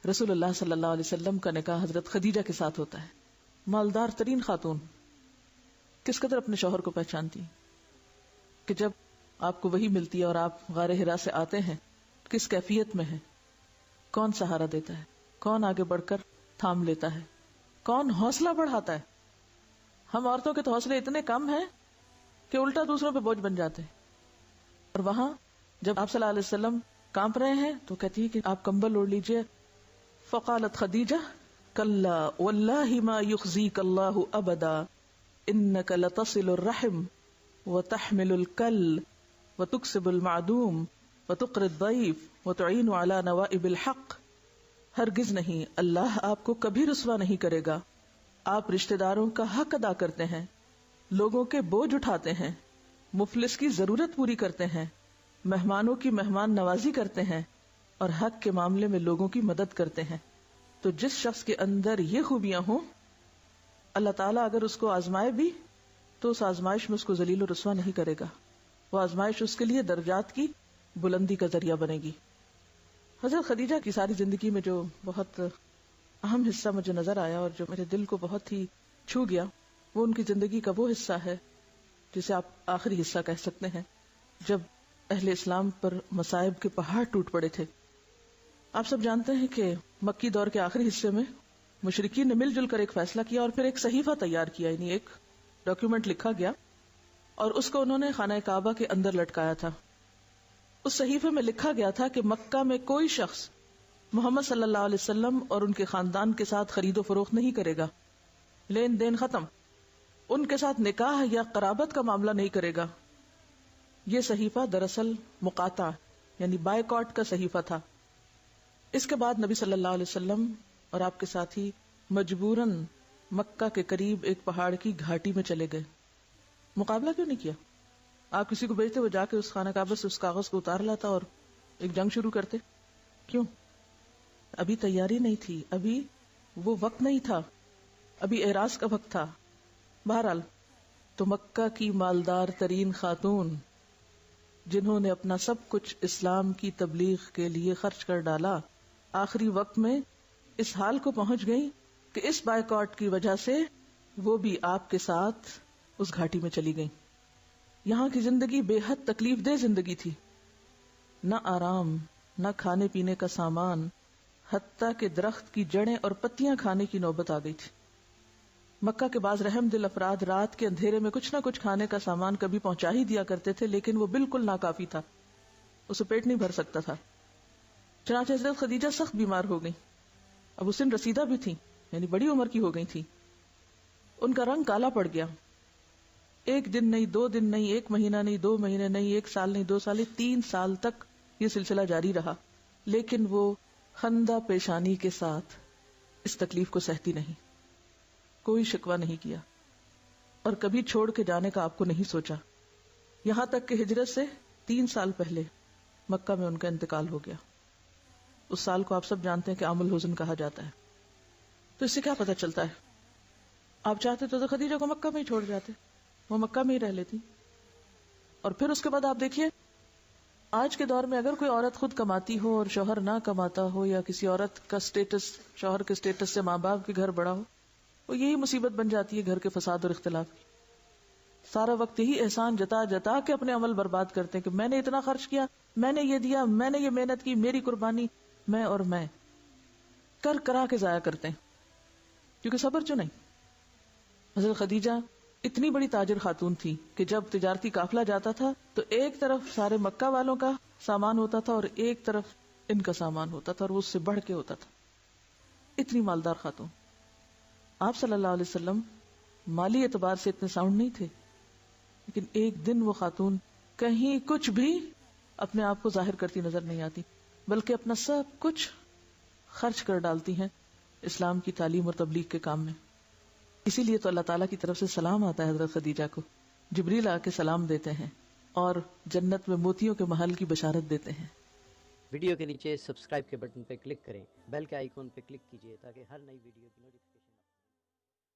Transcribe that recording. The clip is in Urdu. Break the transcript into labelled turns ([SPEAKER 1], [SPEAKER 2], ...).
[SPEAKER 1] رسول اللہ صلی اللہ علیہ وسلم کا نکاح حضرت خدیجہ کے ساتھ ہوتا ہے. مالدار ترین خاتون کس قدر اپنے شوہر کو پہچانتی کہ جب آپ کو وحی ملتی ہے اور آپ غار حرا سے آتے ہیں کس کیفیت میں ہے, کون سہارا دیتا ہے, کون آگے بڑھ کر تھام لیتا ہے, کون حوصلہ بڑھاتا ہے. ہم عورتوں کے تو حوصلے اتنے کم ہیں کہ الٹا دوسروں پہ بوجھ بن جاتے ہیں. اور وہاں جب آپ صلی اللہ علیہ وسلم کانپ رہے ہیں تو کہتی ہے کہ آپ کمبل اوڑھ لیجئے. فقالت خدیجہ کلا واللہ ما یخزیک اللہ ابدا انک لتصل الرحم وتحمل الکل وتکسب المعدوم وتقری الضیف وتعین علی نوائب الحق. ہرگز نہیں, اللہ آپ کو کبھی رسوا نہیں کرے گا. آپ رشتہ داروں کا حق ادا کرتے ہیں, لوگوں کے بوجھ اٹھاتے ہیں, مفلس کی ضرورت پوری کرتے ہیں, مہمانوں کی مہمان نوازی کرتے ہیں اور حق کے معاملے میں لوگوں کی مدد کرتے ہیں. تو جس شخص کے اندر یہ خوبیاں ہوں, اللہ تعالیٰ اگر اس کو آزمائے بھی تو اس آزمائش میں اس کو ذلیل و رسوا نہیں کرے گا. وہ آزمائش اس کے لیے درجات کی بلندی کا ذریعہ بنے گی. حضرت خدیجہ کی ساری زندگی میں جو بہت اہم حصہ مجھے نظر آیا اور جو میرے دل کو بہت ہی چھو گیا, وہ ان کی زندگی کا وہ حصہ ہے جسے آپ آخری حصہ کہہ سکتے ہیں, جب اہل اسلام پر مصائب کے پہاڑ ٹوٹ پڑے تھے. آپ سب جانتے ہیں کہ مکی دور کے آخری حصے میں مشرکین نے مل جل کر ایک فیصلہ کیا اور پھر ایک صحیفہ تیار کیا, یعنی ایک ڈاکیومنٹ لکھا گیا اور اس کو انہوں نے خانہ کعبہ کے اندر لٹکایا تھا. اس صحیفے میں لکھا گیا تھا کہ مکہ میں کوئی شخص محمد صلی اللہ علیہ وسلم اور ان کے خاندان کے ساتھ خرید و فروخت نہیں کرے گا, لین دین ختم, ان کے ساتھ نکاح یا قرابت کا معاملہ نہیں کرے گا. یہ صحیفہ دراصل مقاطع یعنی بائیکاٹ کا صحیفہ تھا. اس کے بعد نبی صلی اللہ علیہ وسلم اور آپ کے ساتھی مجبوراً مکہ کے قریب ایک پہاڑ کی گھاٹی میں چلے گئے. مقابلہ کیوں نہیں کیا؟ آپ کسی کو بھیجتے, وہ جا کے اس خانہ کعبہ سے اس کاغذ کو اتار لاتا اور ایک جنگ شروع کرتے. کیوں؟ ابھی تیاری نہیں تھی, ابھی وہ وقت نہیں تھا, ابھی اعراض کا وقت تھا. بہرحال تو مکہ کی مالدار ترین خاتون جنہوں نے اپنا سب کچھ اسلام کی تبلیغ کے لیے خرچ کر ڈالا, آخری وقت میں اس حال کو پہنچ گئی کہ اس بائیکاٹ کی وجہ سے وہ بھی آپ کے ساتھ اس گھاٹی میں چلی گئیں. یہاں کی زندگی بے حد تکلیف دہ زندگی تھی, نہ آرام, نہ کھانے پینے کا سامان, حتیٰ کہ درخت کی جڑیں اور پتیاں کھانے کی نوبت آ گئی تھی. مکہ کے بعض رحم دل افراد رات کے اندھیرے میں کچھ نہ کچھ کھانے کا سامان کبھی پہنچا ہی دیا کرتے تھے, لیکن وہ بالکل ناکافی تھا, اسے پیٹ نہیں بھر سکتا تھا. چنانچہ حضرت خدیجہ سخت بیمار ہو گئیں. اب سن رسیدہ بھی تھیں, یعنی بڑی عمر کی ہو گئی تھی. ان کا رنگ کالا پڑ گیا. ایک دن نہیں, 2 دن نہیں, 1 مہینہ نہیں, 2 مہینے نہیں, 1 سال نہیں, 2 سال نہیں, 3 سال تک یہ سلسلہ جاری رہا. لیکن وہ خندہ پیشانی کے ساتھ اس تکلیف کو سہتی نہیں, کوئی شکوہ نہیں کیا اور کبھی چھوڑ کے جانے کا آپ کو نہیں سوچا. یہاں تک کہ ہجرت سے 3 سال پہلے مکہ میں ان کا انتقال ہو گیا. اس سال کو آپ سب جانتے ہیں کہ عام الحزن کہا جاتا ہے. تو اس سے کیا پتہ چلتا ہے؟ آپ چاہتے تو خدیجہ کو مکہ میں ہی چھوڑ جاتے, وہ مکہ میں ہی رہ لیتی. اور پھر اس کے بعد آپ دیکھیے, آج کے دور میں اگر کوئی عورت خود کماتی ہو اور شوہر نہ کماتا ہو, یا کسی عورت کا سٹیٹس شوہر کے سٹیٹس سے ماں باپ کے گھر بڑا ہو, وہ یہی مصیبت بن جاتی ہے گھر کے فساد اور اختلاف کی. سارا وقت یہی احسان جتا جتا کے اپنے عمل برباد کرتے ہیں کہ میں نے اتنا خرچ کیا, میں نے یہ دیا, میں نے یہ محنت کی, میری قربانی, میں کر کرا کے ضائع کرتے ہیں, کیونکہ صبر جو نہیں. حضرت خدیجہ اتنی بڑی تاجر خاتون تھی کہ جب تجارتی قافلہ جاتا تھا تو ایک طرف سارے مکہ والوں کا سامان ہوتا تھا اور ایک طرف ان کا سامان ہوتا تھا, اور وہ اس سے بڑھ کے ہوتا تھا. اتنی مالدار خاتون. آپ صلی اللہ علیہ وسلم مالی اعتبار سے اتنے ساؤنڈ نہیں تھے, لیکن ایک دن وہ خاتون کہیں کچھ بھی اپنے آپ کو ظاہر کرتی نظر نہیں آتی, بلکہ اپنا سب کچھ خرچ کر ڈالتی ہیں اسلام کی تعلیم اور تبلیغ کے کام میں. اسی لیے تو اللہ تعالیٰ کی طرف سے سلام آتا ہے حضرت خدیجہ کو. جبریل آ کے سلام دیتے ہیں اور جنت میں موتیوں کے محل کی بشارت دیتے ہیں.
[SPEAKER 2] ویڈیو کے نیچے سبسکرائب کے بٹن پہ کلک کریں, بیل کے آئیکن پہ کلک کیجئے تاکہ ہر نئی ویڈیو کی نوٹیفکیشن